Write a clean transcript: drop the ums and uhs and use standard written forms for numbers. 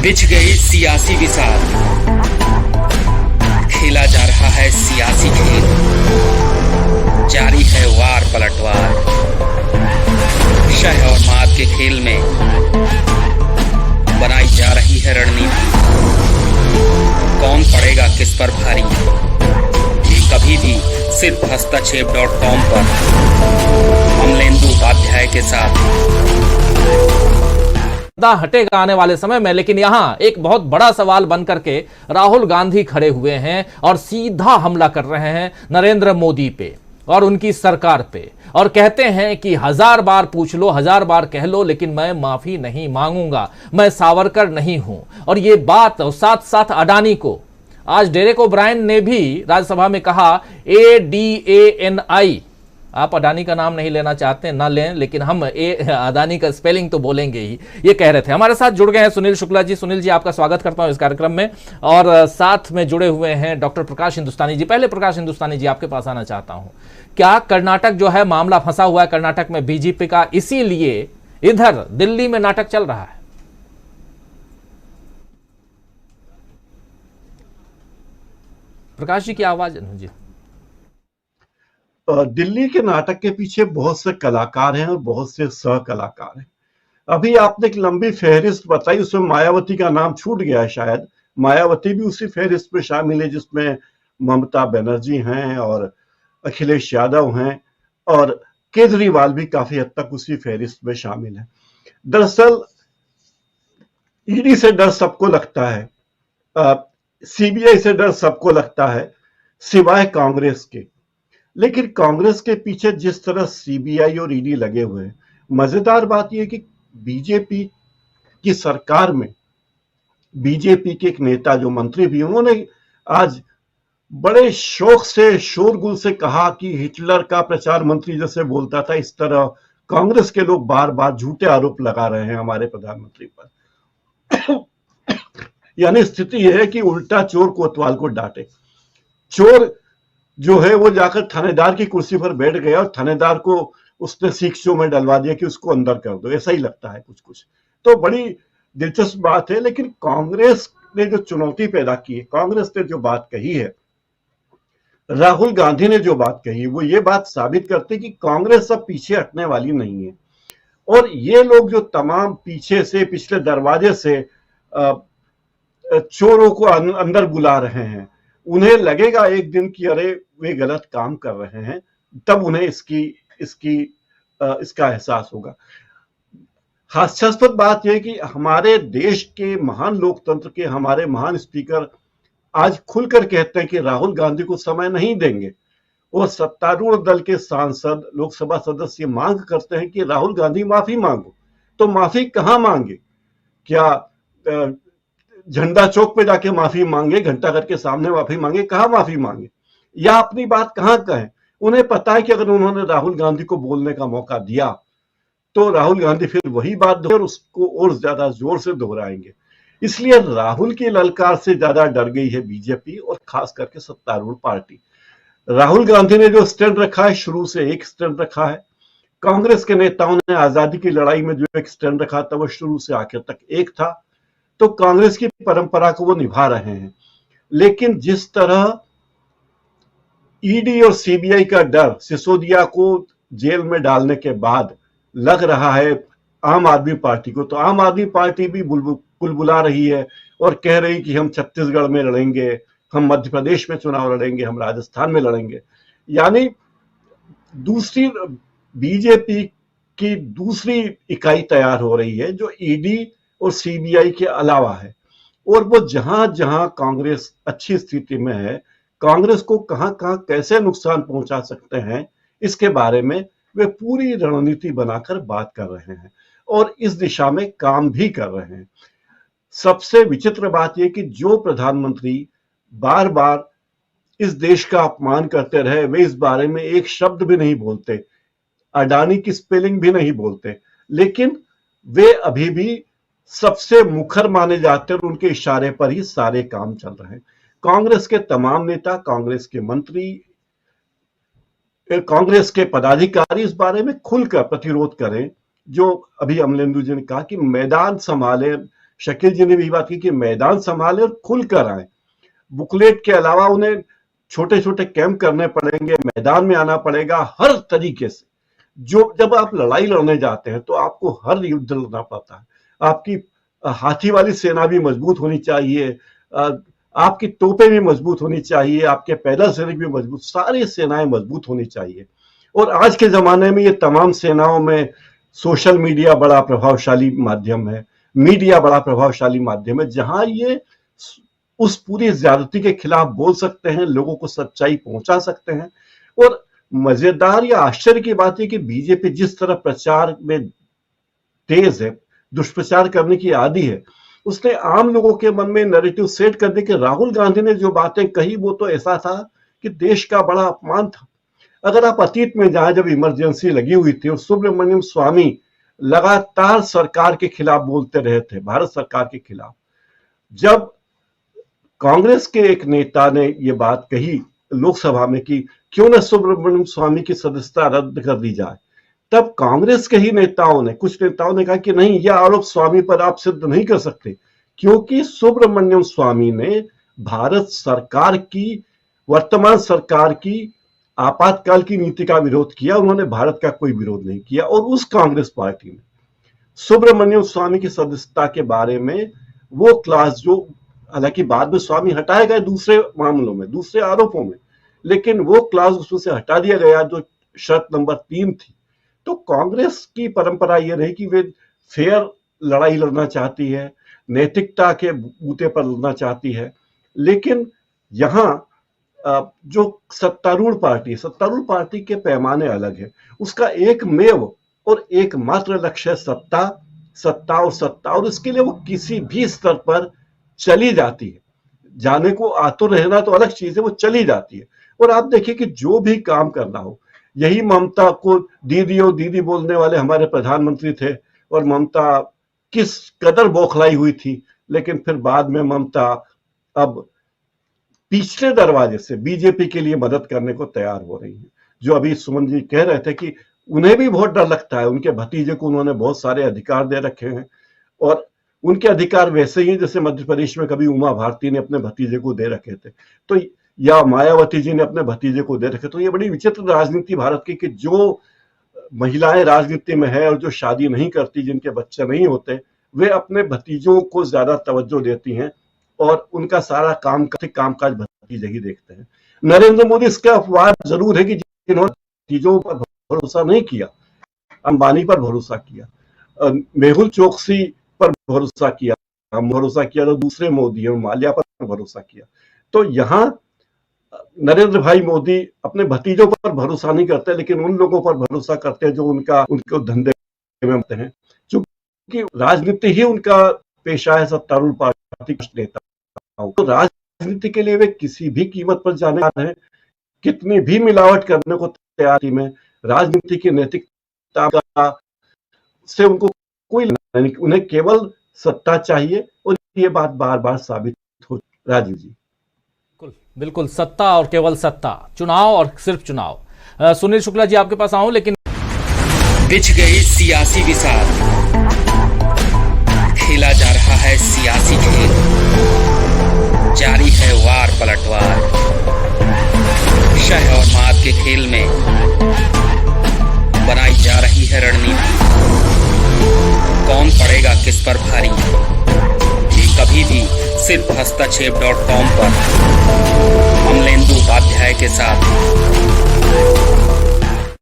बिछ गई सियासी विसार, खेला जा रहा है सियासी खेल, जारी है वार पलटवार। शह और मात के खेल में बनाई जा रही है रणनीति। कौन पड़ेगा किस पर भारी, ये कभी भी सिर्फ हस्तक्षेप.com पर अमलेंदु उपाध्याय के साथ हटेगा आने वाले समय में। लेकिन यहां एक बहुत बड़ा सवाल बन करके राहुल गांधी खड़े हुए हैं और सीधा हमला कर रहे हैं नरेंद्र मोदी पे और उनकी सरकार पे, और कहते हैं कि 1000 बार पूछ लो, 1000 बार कह लो, लेकिन मैं माफी नहीं मांगूंगा, मैं सावरकर नहीं हूं। और ये बात साथ साथ अडानी को, आज डेरेक ओब्रायन ने भी राज्यसभा में कहा, ADANI, आप अडानी का नाम नहीं लेना चाहते ना लें, लेकिन हम अडानी का स्पेलिंग तो बोलेंगे ही, ये कह रहे थे। हमारे साथ जुड़ गए हैं सुनील शुक्ला जी। सुनील जी, आपका स्वागत करता हूं इस कार्यक्रम में। और साथ में जुड़े हुए हैं डॉक्टर प्रकाश हिंदुस्तानी जी। पहले प्रकाश हिंदुस्तानी जी, आपके पास आना चाहता हूं। क्या कर्नाटक जो है मामला फंसा हुआ है कर्नाटक में बीजेपी का, इसीलिए इधर दिल्ली में नाटक चल रहा है? प्रकाश जी की आवाज जी। दिल्ली के नाटक के पीछे बहुत से कलाकार हैं और बहुत से सह कलाकार हैं। अभी आपने एक लंबी फहरिस्त बताई, उसमें मायावती का नाम छूट गया है शायद। मायावती भी उसी फहरिस्त में शामिल है जिसमें ममता बनर्जी हैं और अखिलेश यादव हैं, और केजरीवाल भी काफी हद तक उसी फहरिस्त में शामिल है। दरअसल ईडी से डर सबको लगता है, सीबीआई से डर सबको लगता है, सिवाय कांग्रेस के। लेकिन कांग्रेस के पीछे जिस तरह सीबीआई और ईडी लगे हुए हैं, मजेदार बात यह कि बीजेपी की सरकार में बीजेपी के एक नेता जो मंत्री भी, उन्होंने आज बड़े शौक से शोरगुल से कहा कि हिटलर का प्रचार मंत्री जैसे बोलता था, इस तरह कांग्रेस के लोग बार बार झूठे आरोप लगा रहे हैं हमारे प्रधानमंत्री पर। यानी स्थिति यह है कि उल्टा चोर कोतवाल को डांटे। चोर जो है वो जाकर थानेदार की कुर्सी पर बैठ गया और थानेदार को उसने शिक्षों में डलवा दिया कि उसको अंदर कर दो, ऐसा ही लगता है कुछ कुछ। तो बड़ी दिलचस्प बात है। लेकिन कांग्रेस ने जो चुनौती पैदा की है, कांग्रेस ने जो बात कही है, राहुल गांधी ने जो बात कही, वो ये बात साबित करती है कि कांग्रेस अब पीछे हटने वाली नहीं है। और ये लोग जो तमाम पीछे से, पिछले दरवाजे से चोरों को अंदर बुला रहे हैं, उन्हें लगेगा एक दिन कि अरे वे गलत काम कर रहे हैं, तब उन्हें इसका एहसास होगा। हास्यास्पद बात यह कि हमारे देश के महान लोकतंत्र के हमारे महान स्पीकर आज खुलकर कहते हैं कि राहुल गांधी को समय नहीं देंगे, और सत्तारूढ़ दल के सांसद, लोकसभा सदस्य मांग करते हैं कि राहुल गांधी माफी मांगो। तो माफी कहां मांगे? क्या झंडा चौक पे जाके माफी मांगे, घंटा घर के सामने माफी मांगे? कहां माफी मांगे, या अपनी बात कहां कहें? उन्हें पता है कि अगर उन्होंने राहुल गांधी को बोलने का मौका दिया तो राहुल गांधी फिर वही बात और उसको और ज्यादा जोर से दोहराएंगे। इसलिए राहुल की ललकार से ज्यादा डर गई है बीजेपी और खास करके सत्तारूढ़ पार्टी। राहुल गांधी ने जो स्टैंड रखा है, शुरू से एक स्टैंड रखा है। कांग्रेस के नेताओं ने आजादी की लड़ाई में जो एक स्टैंड रखा था, वो शुरू से आखिर तक एक था। तो कांग्रेस की परंपरा को वो निभा रहे हैं। लेकिन जिस तरह ईडी और सीबीआई का डर सिसोदिया को जेल में डालने के बाद लग रहा है आम आदमी पार्टी को, तो आम आदमी पार्टी भी बुलबुला रही है और कह रही कि हम छत्तीसगढ़ में लड़ेंगे, हम मध्य प्रदेश में चुनाव लड़ेंगे, हम राजस्थान में लड़ेंगे। यानी दूसरी बीजेपी की दूसरी इकाई तैयार हो रही है जो ईडी और सीबीआई के अलावा है। और वो जहां जहां कांग्रेस अच्छी स्थिति में है, कांग्रेस को कहां कहां कैसे नुकसान पहुंचा सकते हैं, इसके बारे में वे पूरी रणनीति बनाकर बात कर रहे हैं और इस दिशा में काम भी कर रहे हैं। सबसे विचित्र बात यह कि जो प्रधानमंत्री बार बार इस देश का अपमान करते रहे, वे इस बारे में एक शब्द भी नहीं बोलते, अडानी की स्पेलिंग भी नहीं बोलते, लेकिन वे अभी भी सबसे मुखर माने जाते हैं और उनके इशारे पर ही सारे काम चल रहे हैं। कांग्रेस के तमाम नेता, कांग्रेस के मंत्री, कांग्रेस के पदाधिकारी इस बारे में खुलकर प्रतिरोध करें। जो अभी अमलेंदु जी ने कहा कि मैदान संभाले, शकील जी ने भी बात की कि मैदान संभाले और खुलकर आए। बुकलेट के अलावा उन्हें छोटे छोटे कैंप करने पड़ेंगे, मैदान में आना पड़ेगा हर तरीके से। जो जब आप लड़ाई लड़ने जाते हैं तो आपको हर युद्ध लड़ना पड़ता है। आपकी हाथी वाली सेना भी मजबूत होनी चाहिए, आपकी तोपें भी मजबूत होनी चाहिए, आपके पैदल सैनिक भी मजबूत, सारी सेनाएं मजबूत होनी चाहिए। और आज के जमाने में ये तमाम सेनाओं में सोशल मीडिया बड़ा प्रभावशाली माध्यम है, मीडिया बड़ा प्रभावशाली माध्यम है, जहां ये उस पूरी ज्यादती के खिलाफ बोल सकते हैं, लोगों को सच्चाई पहुंचा सकते हैं। और मजेदार या आश्चर्य की बात है कि बीजेपी जिस तरह प्रचार में तेज है, दुष्प्रचार करने की आदी है, उसने आम लोगों के मन में नैरेटिव सेट कर दी कि राहुल गांधी ने जो बातें कही वो तो ऐसा था कि देश का बड़ा अपमान था। अगर आप अतीत में जाएं, जब इमरजेंसी लगी हुई थी और सुब्रमण्यम स्वामी लगातार सरकार के खिलाफ बोलते रहे थे, भारत सरकार के खिलाफ, जब कांग्रेस के एक नेता ने ये बात कही लोकसभा में कि क्यों न सुब्रमण्यम स्वामी की सदस्यता रद्द कर दी जाए, तब कांग्रेस के ही नेताओं ने, कुछ नेताओं ने कहा कि नहीं, यह आरोप स्वामी पर आप सिद्ध नहीं कर सकते, क्योंकि सुब्रमण्यम स्वामी ने भारत सरकार की, वर्तमान सरकार की आपातकाल की नीति का विरोध किया, उन्होंने भारत का कोई विरोध नहीं किया। और उस कांग्रेस पार्टी ने सुब्रमण्यम स्वामी की सदस्यता के बारे में वो क्लास, जो हालांकि बाद में स्वामी हटाए गए दूसरे मामलों में, दूसरे आरोपों में, लेकिन वो क्लास उसमें से हटा दिया गया जो शर्त नंबर 3 थी। तो कांग्रेस की परंपरा यह रही कि वे फेयर लड़ाई लड़ना चाहती है, नैतिकता के बूते पर लड़ना चाहती है। लेकिन यहां जो सत्तारूढ़ पार्टी के पैमाने अलग है। उसका एकमेव और एकमात्र लक्ष्य है सत्ता, सत्ता और सत्ता, और इसके लिए वो किसी भी स्तर पर चली जाती है। जाने को आतुर रहना तो अलग चीज है, वो चली जाती है। और आप देखिए कि जो भी काम करना हो, यही ममता को दीदी और दीदी बोलने वाले हमारे प्रधानमंत्री थे, और ममता किस कदर बौखलाई हुई थी, लेकिन फिर बाद में ममता अब पिछले दरवाजे से बीजेपी के लिए मदद करने को तैयार हो रही है। जो अभी सुमन जी कह रहे थे कि उन्हें भी बहुत डर लगता है, उनके भतीजे को उन्होंने बहुत सारे अधिकार दे रखे हैं, और उनके अधिकार वैसे ही जैसे मध्य प्रदेश में कभी उमा भारती ने अपने भतीजे को दे रखे थे, तो या मायावती जी ने अपने भतीजे को दे रखे। तो ये बड़ी विचित्र राजनीति भारत की कि जो महिलाएं राजनीति में है और जो शादी नहीं करती, जिनके बच्चे नहीं होते, वे अपने भतीजों को ज्यादा तवज्जो देती हैं और उनका सारा कामकाज भतीजे ही देखते हैं। नरेंद्र मोदी इसका अपवाद जरूर है कि जिन्होंने भतीजों पर भरोसा नहीं किया, अंबानी पर भरोसा किया, मेहुल चोकसी पर भरोसा किया, तो दूसरे मोदी और माल्या पर भरोसा किया। तो यहाँ नरेंद्र भाई मोदी अपने भतीजों पर भरोसा नहीं करते, लेकिन उन लोगों पर भरोसा करते हैं जो उनको धंधे में होते हैं, क्योंकि राजनीति ही उनका पेशा है, सत्तारूढ़ पार्टी नेता। तो राजनीति के लिए वे किसी भी कीमत पर जाने वाले हैं, कितनी भी मिलावट करने को तैयार में। राजनीति की नैतिकता से उनको कोई नहीं, उन्हें केवल सत्ता चाहिए, और ये बात बार बार साबित हो। राजीव जी, बिल्कुल सत्ता और केवल सत्ता, चुनाव और सिर्फ चुनाव। सुनील शुक्ला जी आपके पास आऊं, लेकिन बिछ गई सियासी विसार, खेला जा रहा है सियासी खेल, जारी है वार पलटवार, शह और मात के खेल में बनाई जा रही है रणनीति। कौन पड़ेगा किस पर भारी, ये कभी भी सिर्फ हस्तक्षेप.com पर अमलेंदु उपाध्याय के साथ